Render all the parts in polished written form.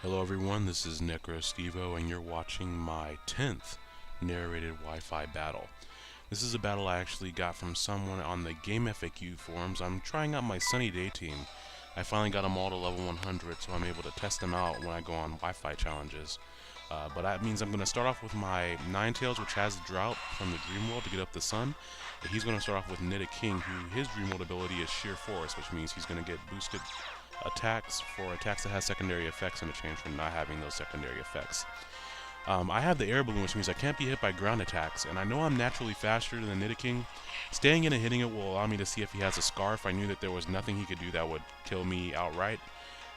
Hello everyone, this is Necrostevo and you're watching my 10th narrated Wi-Fi battle. This is a battle I actually got from someone on the GameFAQ forums. I'm trying out my Sunny Day team. I finally got them all to level 100, so I'm able to test them out when I go on Wi-Fi challenges. But that means I'm going to start off with my Ninetales, which has Drought from the Dream World to get up the sun. But he's going to start off with Knitted King, who his Dream World ability is Sheer Force, which means he's going to get boosted attacks for attacks that has secondary effects in exchange for not having those secondary effects. I have the air balloon, which means I can't be hit by ground attacks, and I know I'm naturally faster than Knitted King. Staying in and hitting it will allow me to see if he has a scarf. I knew that there was nothing he could do that would kill me outright.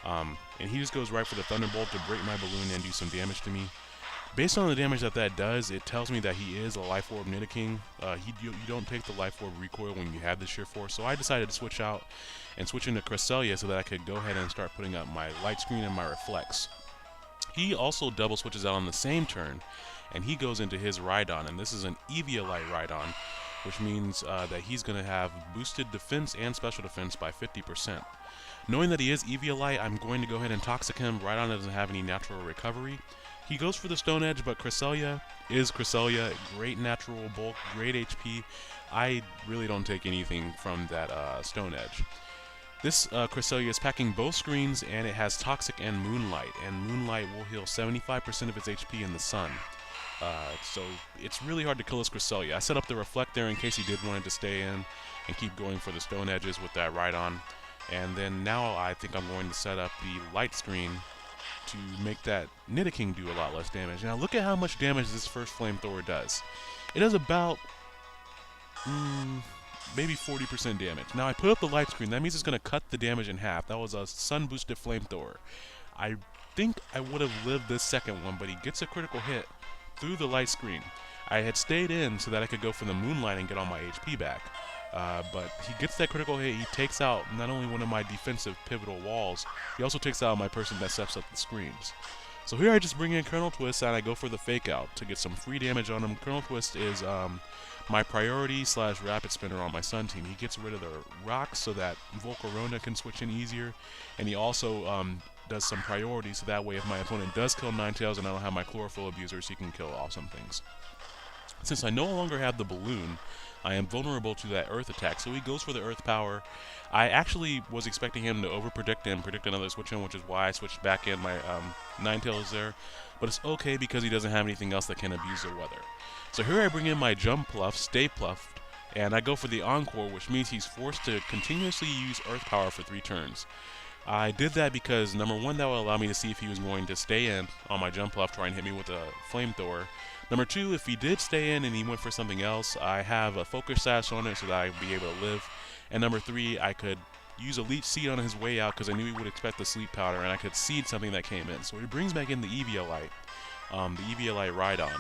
And he just goes right for the Thunderbolt to break my balloon and do some damage to me. Based on the damage that does, it tells me that he is a Life Orb Knitted King. You don't take the Life Orb recoil when you have the Sheer Force, so I decided to switch out and switch into Cresselia so that I could go ahead and start putting up my Light Screen and my Reflex. He also double switches out on the same turn, and he goes into his Rhydon, and this is an Eviolite Rhydon, which means that he's going to have boosted defense and special defense by 50%. Knowing that he is Eviolite, I'm going to go ahead and Toxic him. Rhydon doesn't have any natural recovery. He goes for the Stone Edge, but Cresselia is Cresselia. Great natural bulk, great HP. I really don't take anything from that Stone Edge. This Cresselia is packing both screens, and it has Toxic and Moonlight. And Moonlight will heal 75% of its HP in the sun. So it's really hard to kill this Cresselia. I set up the Reflect there in case he did want it to stay in and keep going for the Stone Edges with that Rhydon. And then now I think I'm going to set up the Light Screen to make that Knitted King do a lot less damage. Now look at how much damage this first Flamethrower does. It does about maybe 40% damage. Now I put up the Light Screen, that means it's going to cut the damage in half. That was a Sun Boosted Flamethrower. I think I would have lived this second one, but he gets a critical hit through the Light Screen. I had stayed in so that I could go for the Moonlight and get all my HP back. But he gets that critical hit. He takes out not only one of my defensive pivotal walls, he also takes out my person that steps up the screens. So here I just bring in Colonel Twist and I go for the Fake Out to get some free damage on him. Colonel Twist is my priority / rapid spinner on my Sun team. He gets rid of the rocks so that Volcarona can switch in easier, and he also does some priority so that way if my opponent does kill Ninetales and I don't have my Chlorophyll Abusers, he can kill awesome things. Since I no longer have the balloon, I am vulnerable to that Earth attack, so he goes for the Earth power. I actually was expecting him to over-predict and predict another switch in, which is why I switched back in my Ninetales there. But it's okay because he doesn't have anything else that can abuse the weather. So here I bring in my Jump Pluff, Stay Pluffed, and I go for the Encore, which means he's forced to continuously use Earth power for 3 turns. I did that because, number one, that would allow me to see if he was going to stay in on my Jump Pluff, try and hit me with a Flamethrower. Number two, if he did stay in and he went for something else, I have a Focus Sash on it so that I'd be able to live. And number three, I could use a Leech Seed on his way out because I knew he would expect the Sleep Powder, and I could seed something that came in. So he brings back in the Eviolite Rhydon.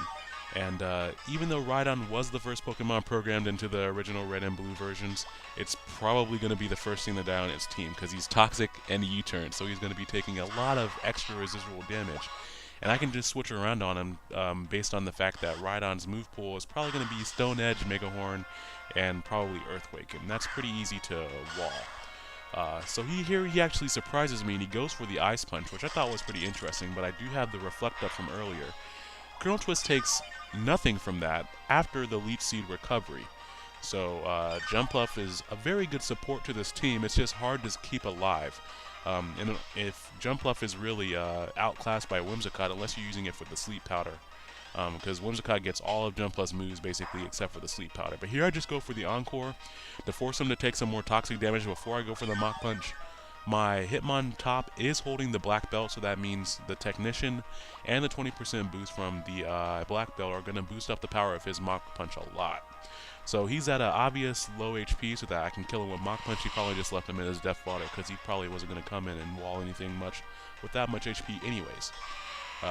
And even though Rhydon was the first Pokemon programmed into the original Red and Blue versions, it's probably going to be the first thing to die on its team because he's Toxic and U-turn, so he's going to be taking a lot of extra residual damage. And I can just switch around on him based on the fact that Rhydon's move pool is probably going to be Stone Edge, Mega Horn, and probably Earthquake, and that's pretty easy to wall. So he actually surprises me, and he goes for the Ice Punch, which I thought was pretty interesting, but I do have the Reflect Up from earlier. Colonel Twist takes nothing from that after the Leech Seed recovery. So Jump Pluff is a very good support to this team. It's just hard to keep alive. And if Jump Pluff is really outclassed by Whimsicott unless you're using it for the Sleep Powder. Because Whimsicott gets all of Jump Pluff's moves basically except for the Sleep Powder. But here I just go for the Encore to force him to take some more toxic damage before I go for the Mach Punch. My Hitmontop is holding the Black Belt, so that means the Technician and the 20% boost from the Black Belt are going to boost up the power of his Mach Punch a lot. So he's at an obvious low HP so that I can kill him with Mach Punch. He probably just left him in his Death Water because he probably wasn't going to come in and wall anything much with that much HP anyways.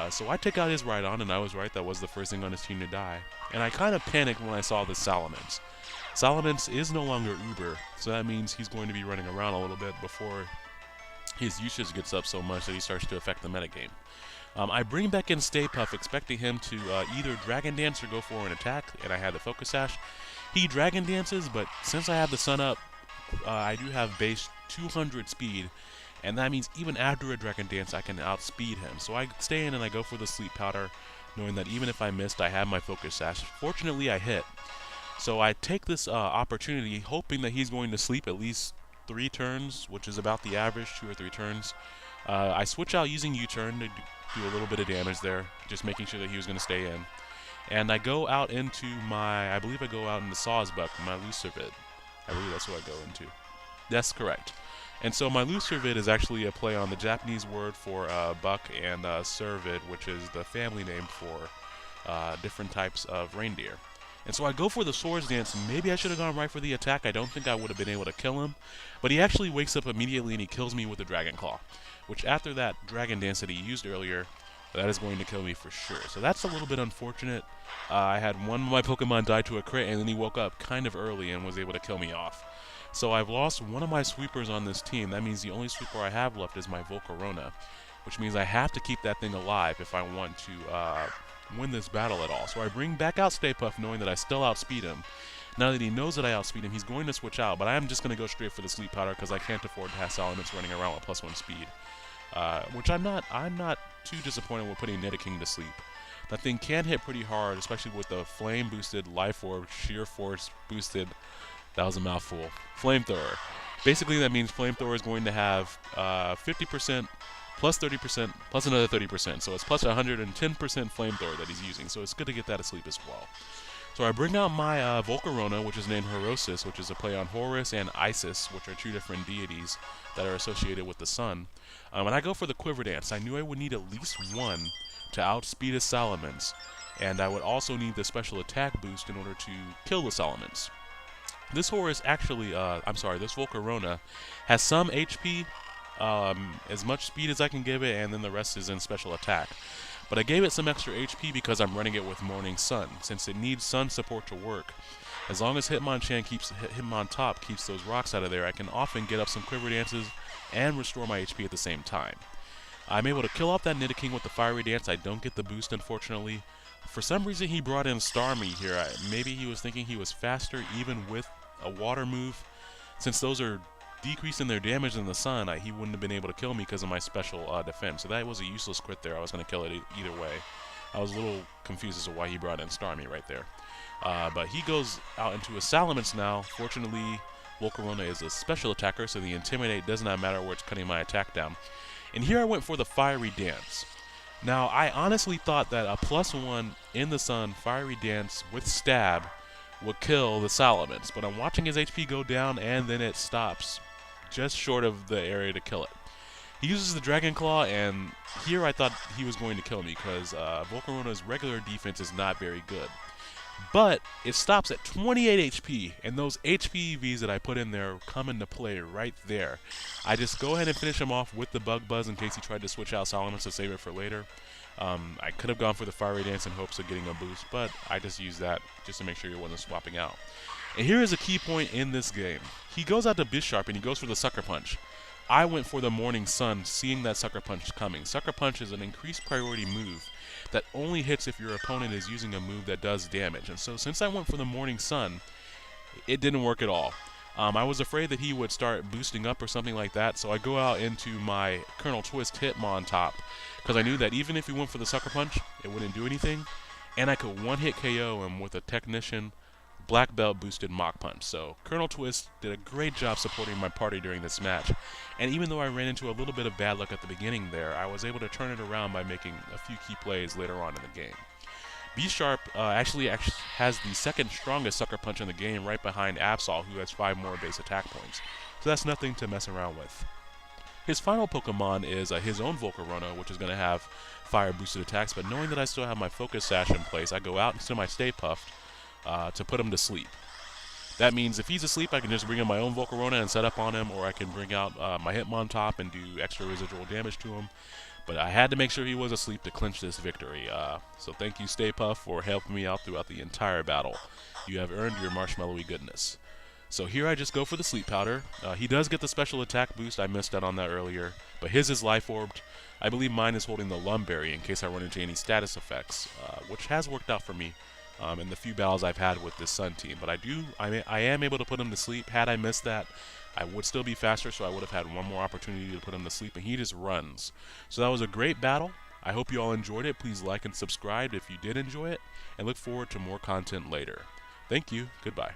So I take out his Rhydon, and I was right, that was the first thing on his team to die. And I kind of panicked when I saw the Salamence. Salamence is no longer Uber, so that means he's going to be running around a little bit before his usage gets up so much that he starts to affect the metagame. I bring back in Stay Puff, expecting him to either Dragon Dance or go for an attack, and I had the Focus Sash. He Dragon Dances, but since I have the Sun up, I do have base 200 speed, and that means even after a Dragon Dance, I can outspeed him. So I stay in and I go for the Sleep Powder, knowing that even if I missed, I have my Focus Sash. Fortunately, I hit. So I take this opportunity, hoping that he's going to sleep at least 3 turns, which is about the average, 2 or 3 turns. I switch out using U-turn to do a little bit of damage there, just making sure that he was going to stay in. And I go out into I believe I go out into Sawsbuck, my Lucervid. I believe that's what I go into. That's correct. And so my Lucervid is actually a play on the Japanese word for buck, and Cervid, which is the family name for different types of reindeer. And so I go for the Swords Dance. Maybe I should have gone right for the attack. I don't think I would have been able to kill him. But he actually wakes up immediately and he kills me with the Dragon Claw, which after that Dragon Dance that he used earlier, that is going to kill me for sure. So that's a little bit unfortunate. I had one of my Pokemon die to a crit, and then he woke up kind of early and was able to kill me off. So I've lost one of my sweepers on this team. That means the only sweeper I have left is my Volcarona, which means I have to keep that thing alive if I want to win this battle at all. So I bring back out Stay Puft, knowing that I still outspeed him. Now that he knows that I outspeed him, he's going to switch out, but I am just going to go straight for the Sleep Powder because I can't afford to have Salamence running around with +1 speed. Which I'm not too disappointed with putting Nidoking to sleep. That thing can hit pretty hard, especially with the Flame boosted, Life Orb, Sheer Force boosted. That was a mouthful. Flamethrower. Basically, that means Flamethrower is going to have 50%, plus 30%, plus another 30%. So it's plus 110% Flamethrower that he's using. So it's good to get that asleep as well. So I bring out my Volcarona, which is named Horosis, which is a play on Horus and Isis, which are 2 different deities that are associated with the sun. And I go for the Quiver Dance. I knew I would need at least 1 to outspeed a Salamence, and I would also need the special attack boost in order to kill the Salamence. This Horus actually, this Volcarona has some HP, as much speed as I can give it, and then the rest is in special attack. But I gave it some extra HP because I'm running it with Morning Sun, since it needs sun support to work. As long as Hitmontop keeps those rocks out of there, I can often get up some Quiver Dances and restore my HP at the same time. I'm able to kill off that Nidoking with the Fiery Dance. I don't get the boost, unfortunately. For some reason, he brought in Starmie here. Maybe he was thinking he was faster even with a water move. Since those are decreased in their damage in the sun, he wouldn't have been able to kill me because of my special defense. So that was a useless crit there. I was going to kill it either way. I was a little confused as to why he brought in Starmie right there. But he goes out into a Salamence now. Fortunately, Volcarona is a special attacker, so the Intimidate does not matter where it's cutting my attack down. And here I went for the Fiery Dance. Now, I honestly thought that a +1 in the sun Fiery Dance with Stab would kill the Salamence, but I'm watching his HP go down, and then it stops just short of the area to kill it. He uses the Dragon Claw, and here I thought he was going to kill me because Volcarona's regular defense is not very good. But it stops at 28 HP, and those HP EVs that I put in there come into play right there. I just go ahead and finish him off with the Bug Buzz in case he tried to switch out Salamence to save it for later. I could have gone for the Fiery Dance in hopes of getting a boost, but I just used that just to make sure he wasn't swapping out. And here is a key point in this game. He goes out to Bisharp and he goes for the Sucker Punch. I went for the Morning Sun, seeing that Sucker Punch coming. Sucker Punch is an increased priority move that only hits if your opponent is using a move that does damage. And so since I went for the Morning Sun, it didn't work at all. I was afraid that he would start boosting up or something like that, so I go out into my Colonel Twist Hitmontop, because I knew that even if he went for the Sucker Punch, it wouldn't do anything, and I could one-hit KO him with a Technician Black Belt boosted Mach Punch. So Colonel Twist did a great job supporting my party during this match, and even though I ran into a little bit of bad luck at the beginning there, I was able to turn it around by making a few key plays later on in the game. Bisharp actually has the second strongest Sucker Punch in the game, right behind Absol, who has 5 more base attack points. So that's nothing to mess around with. His final Pokemon is his own Volcarona, which is going to have fire boosted attacks, but knowing that I still have my Focus Sash in place, I go out into my Stay Puft to put him to sleep. That means if he's asleep, I can just bring in my own Volcarona and set up on him, or I can bring out my Hitmontop and do extra residual damage to him. But I had to make sure he was asleep to clinch this victory. So thank you, Stay Puft, for helping me out throughout the entire battle. You have earned your marshmallowy goodness. So here I just go for the Sleep Powder. He does get the special attack boost. I missed out on that earlier. But his is Life Orbed. I believe mine is holding the Lumberry in case I run into any status effects, which has worked out for me in the few battles I've had with this Sun team. But I am able to put him to sleep. Had I missed that, I would still be faster, so I would have had one more opportunity to put him to sleep, and he just runs. So that was a great battle. I hope you all enjoyed it. Please like and subscribe if you did enjoy it, and look forward to more content later. Thank you. Goodbye.